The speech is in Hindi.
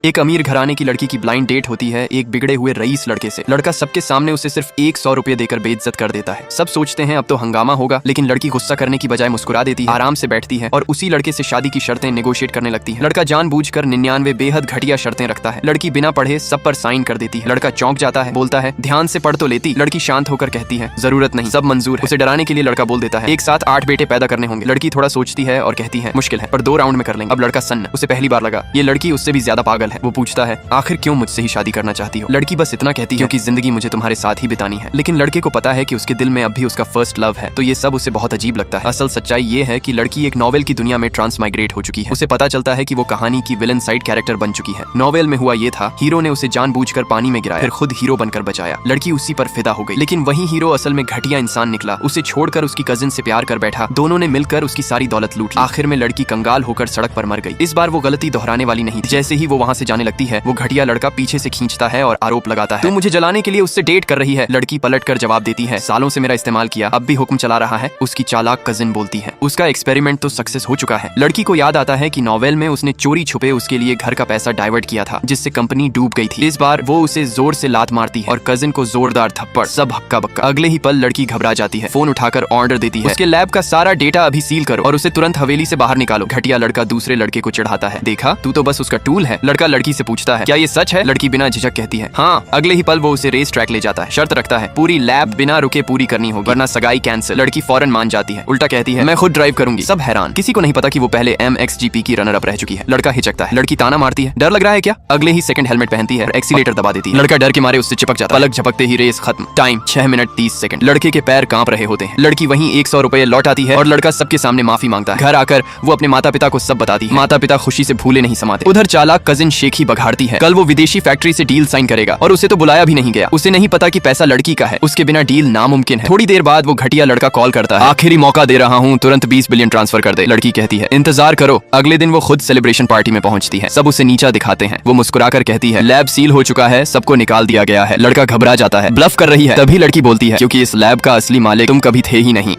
एक अमीर घराने की लड़की की ब्लाइंड डेट होती है एक बिगड़े हुए रईस लड़के से। लड़का सबके सामने उसे सिर्फ 100 रुपए देकर बेइज्जत कर देता है। सब सोचते हैं अब तो हंगामा होगा, लेकिन लड़की गुस्सा करने की बजाय मुस्कुरा देती है, आराम से बैठती है और उसी लड़के से शादी की शर्तें नेगोशिएट करने लगती है। लड़का जानबूझकर 99 बेहद घटिया शर्तें रखता है। लड़की बिना पढ़े सब पर साइन कर देती है। लड़का चौंक जाता है, बोलता है ध्यान से पढ़ तो लेती। लड़की शांत होकर कहती है जरूरत नहीं, सब मंजूर है। उसे डराने के लिए लड़का बोल देता है एक साथ 8 बेटे पैदा करने होंगे। लड़की थोड़ा सोचती है और कहती है मुश्किल है, पर 2 राउंड में कर लेंगे। अब लड़का सन्न, उसे पहली बार लगा ये लड़की उससे भी ज्यादा पागल है। वो पूछता है आखिर क्यों मुझसे ही शादी करना चाहती हो? लड़की बस इतना कहती है क्योंकि जिंदगी मुझे तुम्हारे साथ ही बितानी है। लेकिन लड़के को पता है कि उसके दिल में अब भी उसका फर्स्ट लव है, तो ये सब उसे बहुत अजीब लगता है। असल सच्चाई ये है कि लड़की एक नॉवेल की दुनिया में ट्रांसमाइग्रेट हो चुकी है। उसे पता चलता है कि वो कहानी की विलन साइड कैरेक्टर बन चुकी है। नॉवेल में हुआ ये था, हीरो ने उसे जानबूझकर पानी में गिराया, फिर खुद हीरो बनकर बचाया। लड़की उसी पर फिदा हो गई, लेकिन वही हीरो असल में घटिया इंसान निकला। उसे छोड़कर उसकी कजिन से प्यार कर बैठा, दोनों ने मिलकर उसकी सारी दौलत लूट ली। आखिर में लड़की कंगाल होकर सड़क पर मर गई। इस बार वो गलती दोहराने वाली नहीं थी। जैसे ही वो वहाँ से जाने लगती है, वो घटिया लड़का पीछे से खींचता है और आरोप लगाता है तू मुझे जलाने के लिए उससे डेट कर रही है। लड़की पलटकर जवाब देती है सालों से मेरा इस्तेमाल किया, अब भी हुक्म चला रहा है। उसकी चालाक कजिन बोलती है उसका एक्सपेरिमेंट तो सक्सेस हो चुका है। लड़की को याद आता है कि नॉवेल में उसने चोरी छुपे उसके लिए घर का पैसा डाइवर्ट किया था, जिससे कंपनी डूब गई थी। इस बार वो उसे जोर से लात मारती है और कजिन को जोरदार थप्पड़, सब हक्का बक्का। अगले ही पल लड़की घबरा जाती है, फोन उठाकर ऑर्डर देती है उसके लैब का सारा डेटा अभी सील करो और उसे तुरंत हवेली से बाहर निकालो। घटिया लड़का दूसरे लड़के को चिढ़ाता है देखा तू तो बस उसका टूल है। लड़का लड़की से पूछता है क्या ये सच है? लड़की बिना झिझक कहती है हाँ। अगले ही पल वो उसे रेस ट्रैक ले जाता है, शर्त रखता है पूरी लैब बिना रुके पूरी करनी होगी वरना सगाई कैंसिल। लड़की फौरन मान जाती है, उल्टा कहती है मैं खुद ड्राइव करूंगी। सब हैरान, किसी को नहीं पता कि वो पहले MXGP की रनर अप रह चुकी है। लड़का हिचकता है, लड़की ताना मारती है डर लग रहा है क्या? अगले ही सेकंड हेलमेट पहनती है और एक्सीलेटर दबा देती है। लड़का डर के मारे उससे चिपक जाता है, पलक झपकते ही रेस खत्म। Time 6 minute 30 second. लड़के के पैर कांप रहे होते हैं। लड़की वहीं 100 रुपए लौट आती है और लड़का सबके सामने माफी मांगता है। घर आकर वो अपने माता पिता को सब बताती है। माता पिता खुशी से भूले नहीं समाते। उधर चालाक कजिन शेखी बघाड़ती है कल वो विदेशी फैक्ट्री से डील साइन करेगा और उसे तो बुलाया भी नहीं गया। उसे नहीं पता कि पैसा लड़की का है, उसके बिना डील नामुमकिन है। थोड़ी देर बाद वो घटिया लड़का कॉल करता है आखिरी मौका दे रहा हूँ, तुरंत 20 बिलियन ट्रांसफर कर दे। लड़की कहती है इंतजार करो। अगले दिन वो खुद सेलिब्रेशन पार्टी में पहुंचती है। सब उसे नीचा दिखाते हैं। वो मुस्कुराकर कहती है लैब सील हो चुका है, सबको निकाल दिया गया है। लड़का घबरा जाता है, ब्लफ कर रही है। तभी लड़की बोलती है क्योंकि इस लैब का असली मालिक तुम कभी थे ही नहीं।